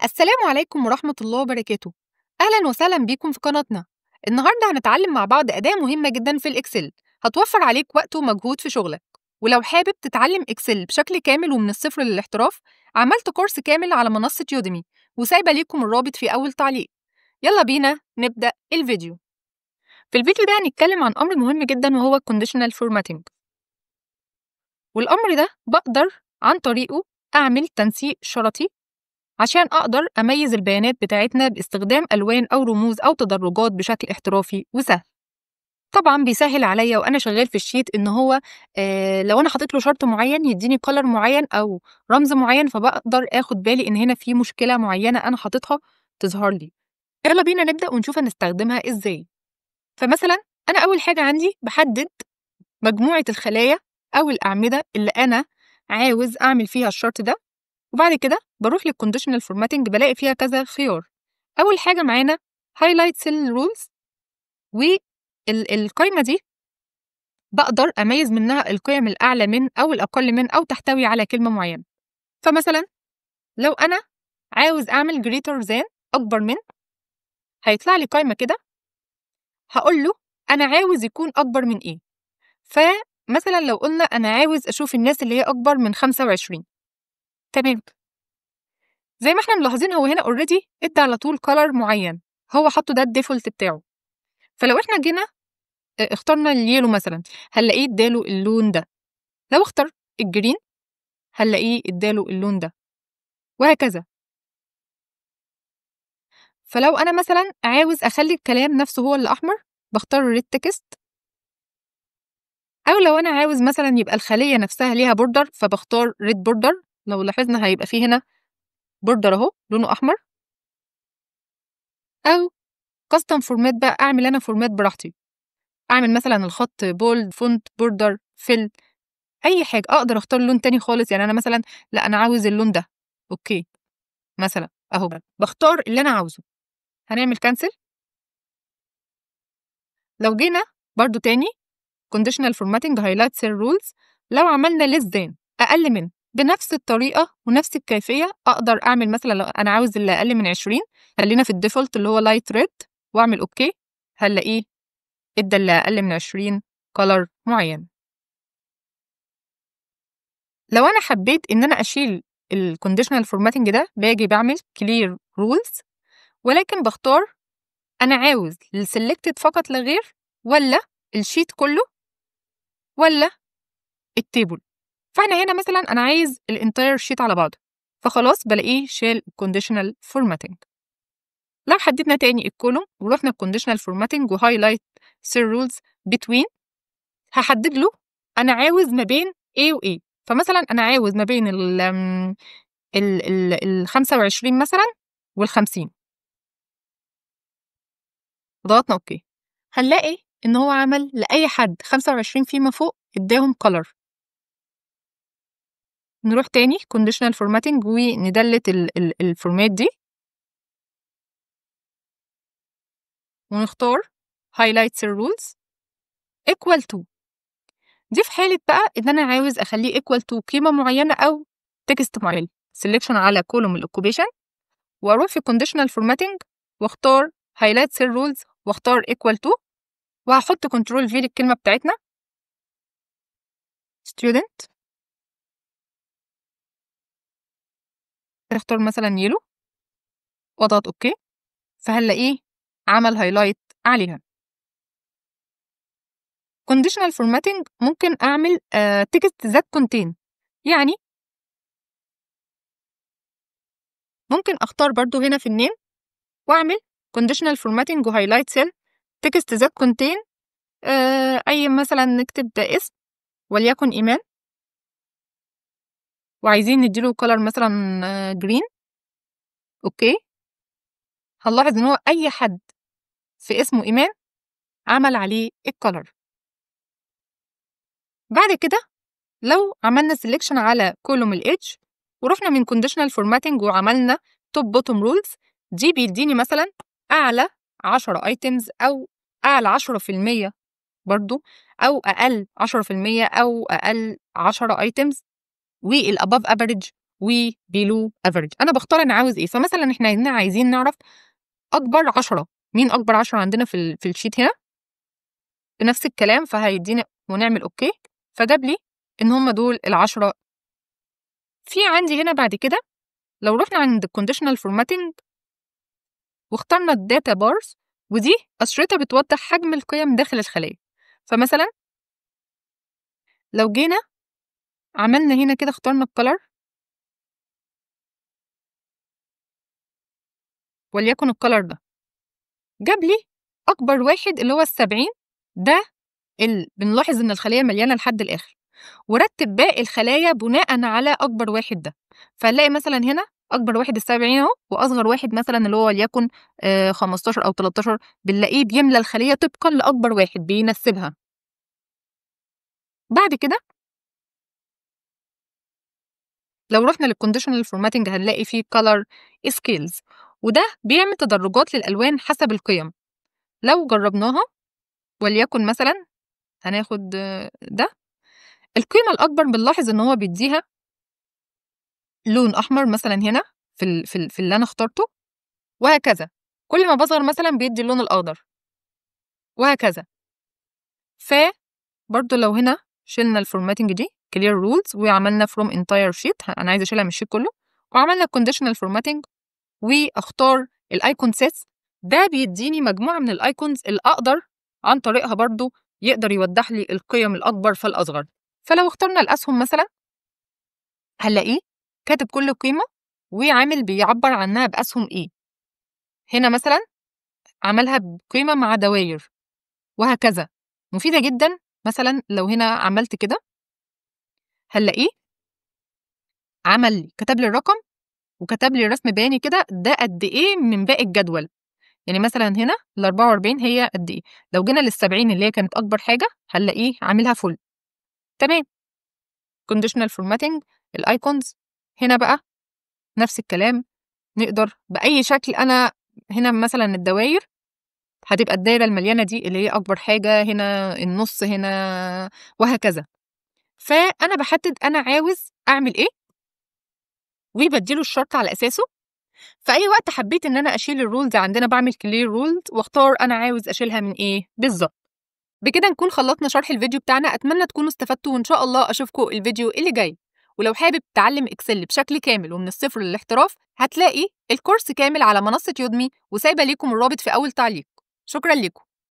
السلام عليكم ورحمة الله وبركاته. أهلا وسهلا بيكم في قناتنا. النهاردة هنتعلم مع بعض أداة مهمة جدا في الإكسل هتوفر عليك وقت ومجهود في شغلك. ولو حابب تتعلم إكسل بشكل كامل ومن الصفر للاحتراف، عملت كورس كامل على منصة يوديمي وسايبة ليكم الرابط في أول تعليق. يلا بينا نبدأ الفيديو. في الفيديو ده هنتكلم عن أمر مهم جدا وهو Conditional Formatting. والأمر ده بقدر عن طريقه أعمل تنسيق شرطي عشان أقدر أميز البيانات بتاعتنا باستخدام ألوان أو رموز أو تدرجات بشكل احترافي وسهل. طبعا بيسهل عليا وأنا شغال في الشيت إن هو لو أنا حطيت له شرط معين يديني كولر معين أو رمز معين، فبقدر آخد بالي إن هنا في مشكلة معينة أنا حاططها تظهر لي. يلا بينا نبدأ ونشوف هنستخدمها إزاي. فمثلا أنا أول حاجة عندي بحدد مجموعة الخلايا أو الأعمدة اللي أنا عاوز أعمل فيها الشرط ده، وبعد كده بروح للكونديشنال فورماتنج بلاقي فيها كذا خيار. أول حاجة معانا highlight cell rules، والقايمة دي بقدر أميز منها القيم الأعلى من أو الأقل من أو تحتوي على كلمة معينة. فمثلا لو أنا عاوز أعمل greater than أكبر من، هيطلع لي قايمة كده هقول له أنا عاوز يكون أكبر من إيه. فمثلا لو قلنا أنا عاوز أشوف الناس اللي هي أكبر من 25، تمام. زي ما احنا ملاحظين هو هنا اوريدي ادى على طول كولر معين هو حطه ده الديفولت بتاعه. فلو احنا جينا اخترنا اليلو مثلا هنلاقيه اداله اللون ده، لو اختار الجرين هنلاقيه اداله اللون ده، وهكذا. فلو انا مثلا عاوز اخلي الكلام نفسه هو اللي احمر بختار ريد تكست، او لو انا عاوز مثلا يبقى الخليه نفسها ليها بوردر فبختار ريد بوردر. لو لاحظنا هيبقى فيه هنا بوردر اهو لونه احمر. او كاستم فورمات بقى اعمل انا فورمات براحتي، اعمل مثلا الخط بولد فونت بوردر فيل اي حاجه، اقدر اختار لون تاني خالص. يعني انا مثلا لا انا عاوز اللون ده، اوكي مثلا اهو بختار اللي انا عاوزه. هنعمل كانسل. لو جينا برضو تاني conditional formatting highlight cell rules، لو عملنا less than اقل من بنفس الطريقه ونفس الكيفيه اقدر اعمل مثلا لو انا عاوز اللي اقل من 20 خلينا في الديفولت اللي هو لايت ريد واعمل اوكي، هنلاقيه ادى اللي اقل من 20 color معين. لو انا حبيت ان انا اشيل الكونديشنال فورماتنج ده باجي بعمل كلير رولز، ولكن بختار انا عاوز السلكتد فقط لا غير ولا الشيت كله ولا التيبل. فاحنا هنا مثلا انا عايز الانتاير شيت على بعضه، فخلاص بلاقيه شال الكونديشنال فورماتنج. لو حددنا تاني الكولوم ورحنا الكونديشنال فورماتنج وهايلايت سيل رولز بتوين، هحدد له انا عاوز ما بين A و A. فمثلا انا عاوز ما بين ال 25 مثلا وال 50، ضغطنا اوكي هنلاقي ان هو عمل لاي حد 25 فيما فوق اداهم color. نروح تاني conditional formatting وندلت الفورمات دي ونختار highlight cell rules equal to. دي في حالة بقى ان انا عاوز اخليه equal to قيمة معينة او تكست معين. selection على column الاوكوبيشن واروح في conditional formatting واختار highlight cell rules واختار equal to، وهحط كنترول في للكلمة بتاعتنا student، اختار مثلا يلو واضغط اوكي، فهنلاقيه عمل هايلايت عليها. conditional formatting ممكن اعمل تكست ذات contain، يعني ممكن اختار برضو هنا في النيم واعمل conditional formatting وهايلايت سيل تكست ذات contain اي مثلا نكتب ده اسم وليكن ايمان، وعايزين نديله color مثلا جرين، اوكي. هنلاحظ ان هو اي حد في اسمه ايمان عمل عليه الكولر. بعد كده لو عملنا selection على column الإدج ورحنا من conditional formatting وعملنا top bottom rules، دي بيديني مثلا أعلى 10 items أو أعلى 10% برضو أو أقل 10% أو أقل 10 items والabove average وbelow average. أنا باختار أنا عاوز إيه. فمثلًا إحنا هنا عايزين نعرف أكبر 10. مين أكبر 10 عندنا في الsheet هنا؟ بنفس الكلام فهيدّينا ونعمل أوكي، فجاب لي إن هم دول ال10. في عندي هنا بعد كده لو رُحنا عند الconditional formatting واخترنا الdata bars، ودي أشرطة بتوضح حجم القيم داخل الخلايا. فمثلًا لو جينا عملنا هنا كده اخترنا الcolor وليكن الcolor ده، جاب لي أكبر واحد اللي هو ال70. ده بنلاحظ إن الخلية مليانة لحد الآخر، ورتّب باقي الخلايا بناءً على أكبر واحد ده. فنلاقي مثلًا هنا أكبر واحد ال70 أهو، وأصغر واحد مثلًا اللي هو وليكن 15 أو 13 بنلاقيه بيملى الخلية طبقًا لأكبر واحد بينسّبها. بعد كده لو رُحنا للconditional formatting هنلاقي فيه color scales، وده بيعمل تدرجات للألوان حسب القيم. لو جربناها وليكن مثلًا هناخد ده، القيمة الأكبر بنلاحظ إن هو بيدّيها لون أحمر مثلًا هنا في اللي أنا اخترته، وهكذا. كل ما باصغر مثلًا بيدّي اللون الأخضر، وهكذا. فبرضه لو هنا شِلنا الformatting دي clear rules وعملنا from entire sheet، أنا عايزة أشيلها من الsheet كله، وعملنا conditional formatting واختار الicon sets، ده بيدّيني مجموعة من الicons اللي أقدر عن طريقها برضه يقدر يوضح لي القيم الأكبر فالأصغر. فلو اخترنا الأسهم مثلًا هنلاقيه كاتب كل قيمة وعامل بيعبّر عنها بأسهم إيه. هنا مثلًا عملها بقيمة مع دواير وهكذا، مفيدة جدًا. مثلًا لو هنا عملت كده هنلاقيه كتب لي الرقم وكتب لي رسم بياني كده ده قد إيه من باقي الجدول. يعني مثلًا هنا ال44 هي قد إيه، لو جينا لل70 اللي هي كانت أكبر حاجة هنلاقيه عاملها full. تمام. conditional formatting الicons هنا بقى نفس الكلام، نقدر بأي شكل. أنا هنا مثلًا الدواير هتبقى الدايرة المليانة دي اللي هي أكبر حاجة، هنا النُص، هنا وهكذا. فأنا باحدد أنا عاوز أعمل إيه وبادّي له الشرط على أساسه. في أي وقت حبيت إن أنا أشيل الrules عندنا باعمل clear rules واختار أنا عاوز أشيلها من إيه بالضبط. بكده نكون خلّصنا شرح الفيديو بتاعنا، أتمنى تكونوا استفدتوا وإن شاء الله أشوفكم الفيديو اللي جاي. ولو حابب تتعلم إكسل بشكل كامل ومن الصفر للاحتراف هتلاقي الكورس كامل على منصة يودمي وسايبة ليكم الرابط في أول تعليق. شكرًا ليكم.